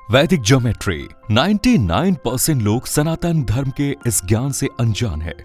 वैदिक ज्योमेट्री 99% लोग सनातन धर्म के इस ज्ञान से अनजान है।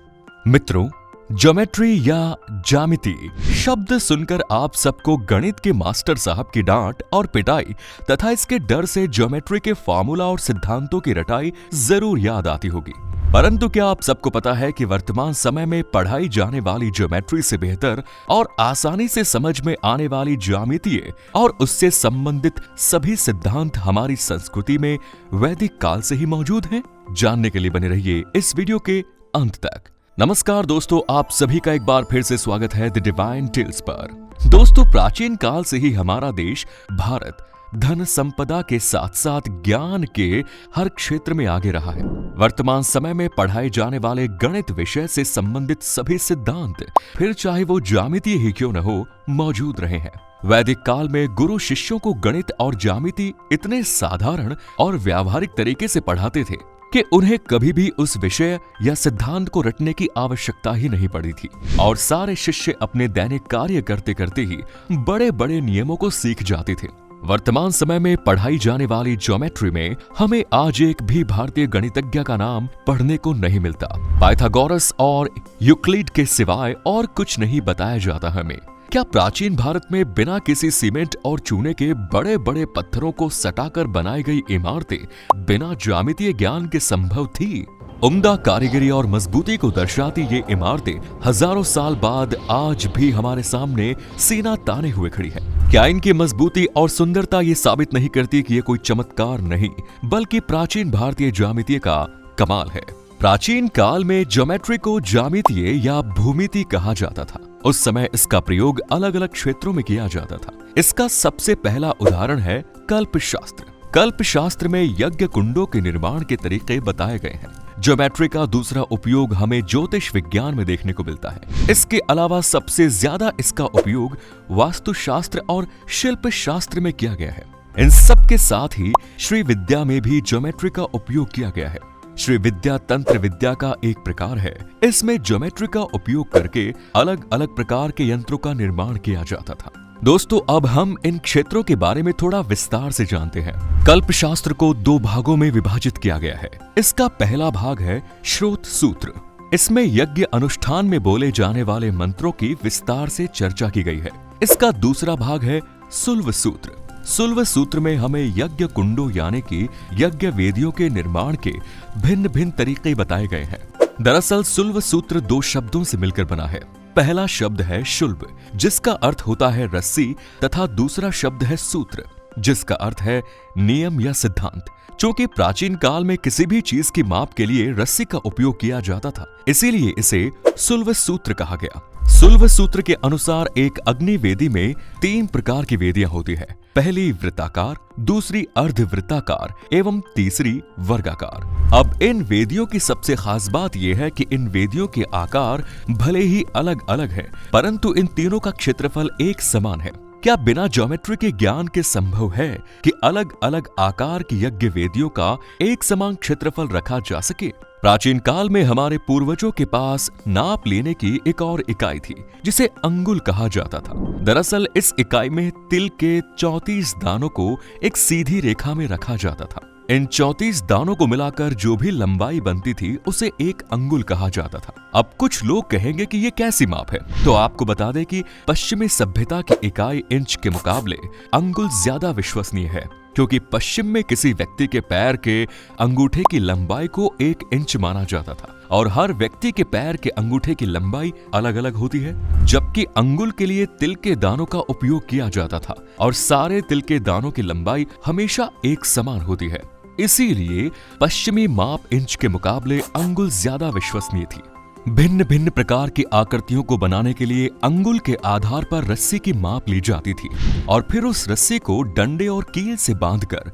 मित्रों, ज्योमेट्री या ज्यामिति शब्द सुनकर आप सबको गणित के मास्टर साहब की डांट और पिटाई तथा इसके डर से ज्योमेट्री के फार्मूला और सिद्धांतों की रटाई जरूर याद आती होगी। परंतु क्या आप सबको पता है कि वर्तमान समय में पढ़ाई जाने वाली ज्योमेट्री से बेहतर और आसानी से समझ में आने वाली ज्यामितीय और उससे संबंधित सभी सिद्धांत हमारी संस्कृति में वैदिक काल से ही मौजूद हैं? जानने के लिए बने रहिए इस वीडियो के अंत तक। नमस्कार दोस्तों, आप सभी का एक बार फिर से स्वागत है द डिवाइन टेल्स पर। दोस्तों, प्राचीन काल से ही हमारा देश भारत धन संपदा के साथ साथ ज्ञान के हर क्षेत्र में आगे रहा है। वर्तमान समय में पढ़ाए जाने वाले गणित विषय से संबंधित सभी सिद्धांत, फिर चाहे वो ज्यामिति ही क्यों न हो, मौजूद रहे हैं। वैदिक काल में गुरु शिष्यों को गणित और ज्यामिति इतने साधारण और व्यावहारिक तरीके से पढ़ाते थे कि उन्हें कभी भी उस विषय या सिद्धांत को रटने की आवश्यकता ही नहीं पड़ी थी और सारे शिष्य अपने दैनिक कार्य करते करते ही बड़े बड़े नियमों को सीख जाते थे। वर्तमान समय में पढ़ाई जाने वाली ज्योमेट्री में हमें आज एक भी भारतीय गणितज्ञ का नाम पढ़ने को नहीं मिलता। पाइथागोरस और यूक्लिड के सिवाय और कुछ नहीं बताया जाता हमें। क्या प्राचीन भारत में बिना किसी सीमेंट और चूने के बड़े बड़े पत्थरों को सटाकर बनाई गई इमारतें बिना ज्यामितीय ज्ञान के संभव थी? उम्दा कारीगरी और मजबूती को दर्शाती ये इमारतें हजारों साल बाद आज भी हमारे सामने सीना ताने हुए खड़ी है। क्या इनकी मजबूती और सुंदरता ये साबित नहीं करती कि ये कोई चमत्कार नहीं बल्कि प्राचीन भारतीय ज्यामिति का कमाल है? प्राचीन काल में ज्योमेट्री को ज्यामितीय या भूमिति कहा जाता था। उस समय इसका प्रयोग अलग अलग क्षेत्रों में किया जाता था। इसका सबसे पहला उदाहरण है कल्पशास्त्र। कल्पशास्त्र में यज्ञ कुंडों के निर्माण के तरीके बताए गए हैं। ज्योमेट्री का दूसरा उपयोग हमें ज्योतिष विज्ञान में देखने को मिलता है। इसके अलावा सबसे ज्यादा इसका उपयोग वास्तुशास्त्र और शिल्प शास्त्र में किया गया है। इन सब के साथ ही श्री विद्या में भी ज्योमेट्री का उपयोग किया गया है। श्री विद्या तंत्र विद्या का एक प्रकार है। इसमें ज्योमेट्री का उपयोग करके अलग अलग प्रकार के यंत्रों का निर्माण किया जाता था। दोस्तों, अब हम इन क्षेत्रों के बारे में थोड़ा विस्तार से जानते हैं। कल्पशास्त्र को दो भागों में विभाजित किया गया है। इसका पहला भाग है श्रोत सूत्र। इसमें यज्ञ अनुष्ठान में बोले जाने वाले मंत्रों की विस्तार से चर्चा की गई है। इसका दूसरा भाग है सुल्व सूत्र। सुल्व सूत्र में हमें यज्ञ कुंडों यानी कि यज्ञ वेदियों के निर्माण के भिन्न भिन्न तरीके बताए गए हैं। दरअसल सुल्व सूत्र दो शब्दों से मिलकर बना है। पहला शब्द है शुल्ब, जिसका अर्थ होता है रस्सी, तथा दूसरा शब्द है सूत्र, जिसका अर्थ है नियम या सिद्धांत। चूंकि प्राचीन काल में किसी भी चीज की माप के लिए रस्सी का उपयोग किया जाता था, इसीलिए इसे सुल्व सूत्र कहा गया। सुल्व सूत्र के अनुसार एक अग्नि वेदी में 3 प्रकार की वेदियां होती है। पहली वृत्ताकार, दूसरी अर्धवृत्ताकार एवं तीसरी वर्गाकार। अब इन वेदियों की सबसे खास बात यह है कि इन वेदियों के आकार भले ही अलग अलग है, परंतु इन तीनों का क्षेत्रफल एक समान है। क्या बिना ज्योमेट्री के ज्ञान के संभव है कि अलग अलग आकार की यज्ञ वेदियों का एक समान क्षेत्रफल रखा जा सके? प्राचीन काल में हमारे पूर्वजों के पास नाप लेने की एक और इकाई थी, जिसे अंगुल कहा जाता था। दरअसल इस इकाई में तिल के 34 दानों को एक सीधी रेखा में रखा जाता था। इन 34 दानों को मिलाकर जो भी लंबाई बनती थी उसे एक अंगुल कहा जाता था। अब कुछ लोग कहेंगे कि ये कैसी माप है, तो आपको बता दें कि पश्चिमी सभ्यता की इकाई इंच के मुकाबले अंगुल ज्यादा विश्वसनीय है, क्योंकि पश्चिम में किसी व्यक्ति के पैर के अंगूठे की लंबाई को 1 इंच माना जाता था और हर व्यक्ति के पैर के अंगूठे की लंबाई अलग अलग होती है। जबकि अंगुल के लिए तिल के दानों का उपयोग किया जाता था और सारे तिल के दानों की लंबाई हमेशा एक समान होती है। इसीलिए पश्चिमी माप इंच के मुकाबले अंगुल ज्यादा विश्वसनीय थी। भिन्न भिन्न प्रकार की आकृतियों को बनाने के लिए अंगुल के आधार पर रस्सी की माप ली जाती थी और फिर उस रस्सी को डंडे और कील से बांधकर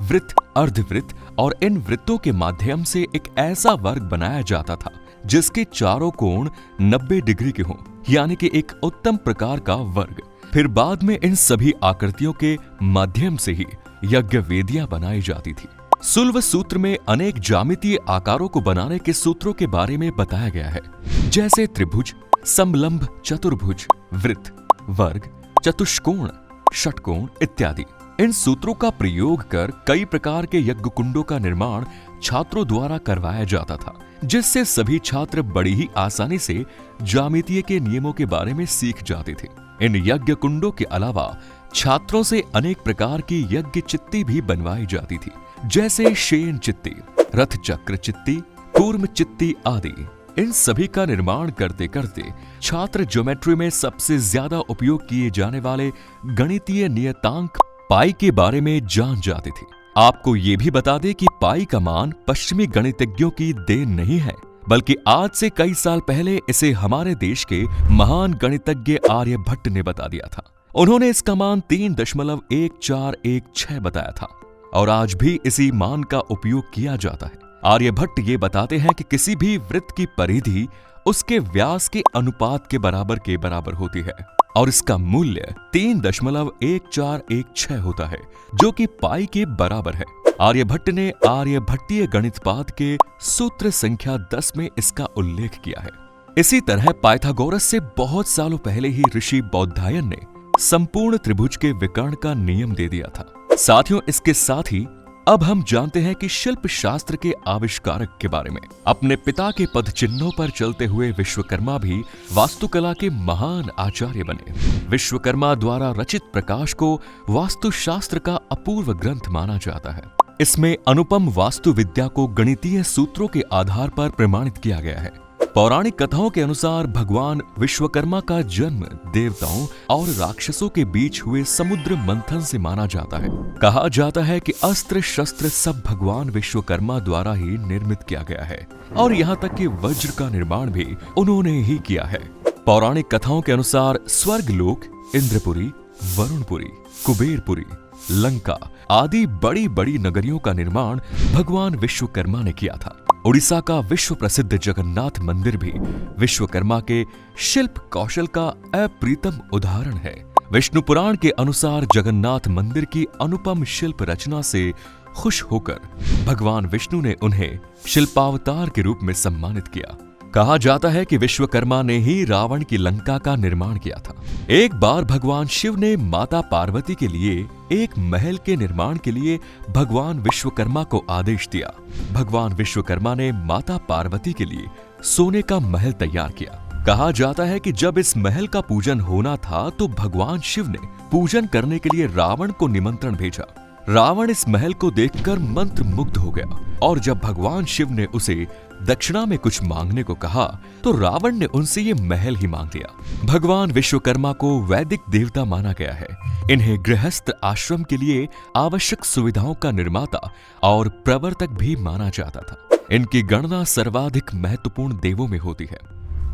वृत्त, अर्धवृत्त और इन वृत्तों के माध्यम से एक ऐसा वर्ग बनाया जाता था जिसके चारों कोण 90 डिग्री के हों, यानी कि एक उत्तम प्रकार का वर्ग। फिर बाद में इन सभी आकृतियों के माध्यम से ही यज्ञ वेदियां बनाई जाती थी। सुल्व सूत्र में अनेक ज्यामितीय आकारों को बनाने के सूत्रों के बारे में बताया गया है, जैसे त्रिभुज, समलंब, चतुर्भुज, वृत्त, वर्ग, चतुष्कोण, षटकोण इत्यादि। इन सूत्रों का प्रयोग कर कई प्रकार के यज्ञ कुंडों का निर्माण छात्रों द्वारा करवाया जाता था, जिससे सभी छात्र बड़ी ही आसानी से ज्यामितीय के नियमों के बारे में सीख जाते थे। इन यज्ञ कुंडों के अलावा छात्रों से अनेक प्रकार की यज्ञ चित्ती भी बनवाई जाती थी, जैसे शेन चित्ती, रथ चक्र चित्ती, कूर्म चित्ती आदि। इन सभी का निर्माण करते करते छात्र ज्योमेट्री में सबसे ज्यादा उपयोग किए जाने वाले गणितीय नियतांक पाई के बारे में जान जाते थे। आपको ये भी बता दें कि पाई का मान पश्चिमी गणितज्ञों की देन नहीं है, बल्कि आज से कई साल पहले इसे हमारे देश के महान गणितज्ञ आर्यभट्ट ने बता दिया था। उन्होंने इसका मान 3.1416 बताया था और आज भी इसी मान का उपयोग किया जाता है। आर्यभट्ट ये बताते हैं कि किसी भी वृत्त की परिधि उसके व्यास के अनुपात के बराबर होती है और इसका मूल्य 3.1416 होता है, जो कि पाई के बराबर है। आर्यभट्ट ने आर्यभट्टीय गणितपाद के सूत्र संख्या 10 में इसका उल्लेख किया है। इसी तरह पाइथागोरस से बहुत सालों पहले ही ऋषि बौद्धायन ने संपूर्ण त्रिभुज के विकर्ण का नियम दे दिया था। साथियों, इसके साथ ही अब हम जानते हैं कि शिल्प शास्त्र के आविष्कारक के बारे में। अपने पिता के पद चिन्हों पर चलते हुए विश्वकर्मा भी वास्तुकला के महान आचार्य बने। विश्वकर्मा द्वारा रचित प्रकाश को वास्तुशास्त्र का अपूर्व ग्रंथ माना जाता है। इसमें अनुपम वास्तु विद्या को गणितीय सूत्रों के आधार पर प्रमाणित किया गया है। पौराणिक कथाओं के अनुसार भगवान विश्वकर्मा का जन्म देवताओं और राक्षसों के बीच हुए समुद्र मंथन से माना जाता है। कहा जाता है कि अस्त्र शस्त्र सब भगवान विश्वकर्मा द्वारा ही निर्मित किया गया है और यहाँ तक कि वज्र का निर्माण भी उन्होंने ही किया है। पौराणिक कथाओं के अनुसार स्वर्गलोक, इंद्रपुरी, वरुणपुरी, कुबेरपुरी, लंका आदि बड़ी बड़ी नगरियों का निर्माण भगवान विश्वकर्मा ने किया था। उड़ीसा का विश्व प्रसिद्ध जगन्नाथ मंदिर भी विश्वकर्मा के शिल्प कौशल का अप्रीतम उदाहरण है। विष्णु पुराण के अनुसार जगन्नाथ मंदिर की अनुपम शिल्प रचना से खुश होकर भगवान विष्णु ने उन्हें शिल्पावतार के रूप में सम्मानित किया। कहा जाता है कि विश्वकर्मा ने ही रावण की लंका का निर्माण किया था। एक बार भगवान शिव ने माता पार्वती के लिए एक महल के निर्माण के लिए भगवान विश्वकर्मा को आदेश दिया। भगवान विश्वकर्मा ने माता पार्वती के लिए सोने का महल तैयार किया। कहा जाता है कि जब इस महल का पूजन होना था तो भगवान शिव ने पूजन करने के लिए रावण को निमंत्रण भेजा। रावण इस महल को देखकर मंत्र मुग्ध हो गया और जब भगवान शिव ने उसे दक्षिणा में कुछ मांगने को कहा तो रावण ने उनसे ये महल ही मांग लिया। भगवान विश्वकर्मा को वैदिक देवता माना गया है। इन्हें गृहस्थ आश्रम के लिए आवश्यक सुविधाओं का निर्माता और प्रवर्तक भी माना जाता था। इनकी गणना सर्वाधिक महत्वपूर्ण देवों में होती है।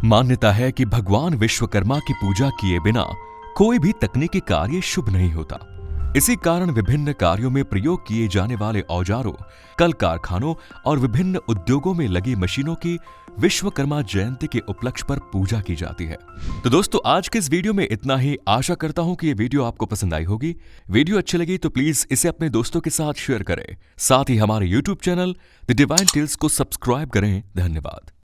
मान्यता है कि भगवान विश्वकर्मा की पूजा किए बिना कोई भी तकनीकी कार्य शुभ नहीं होता। इसी कारण विभिन्न कार्यों में प्रयोग किए जाने वाले औजारों, कल कारखानों और विभिन्न उद्योगों में लगी मशीनों की विश्वकर्मा जयंती के उपलक्ष्य पर पूजा की जाती है। तो दोस्तों, आज के इस वीडियो में इतना ही। आशा करता हूं कि ये वीडियो आपको पसंद आई होगी। वीडियो अच्छी लगी तो प्लीज इसे अपने दोस्तों के साथ शेयर करें। साथ ही हमारे YouTube channel the Divine Tales को सब्सक्राइब करें। धन्यवाद।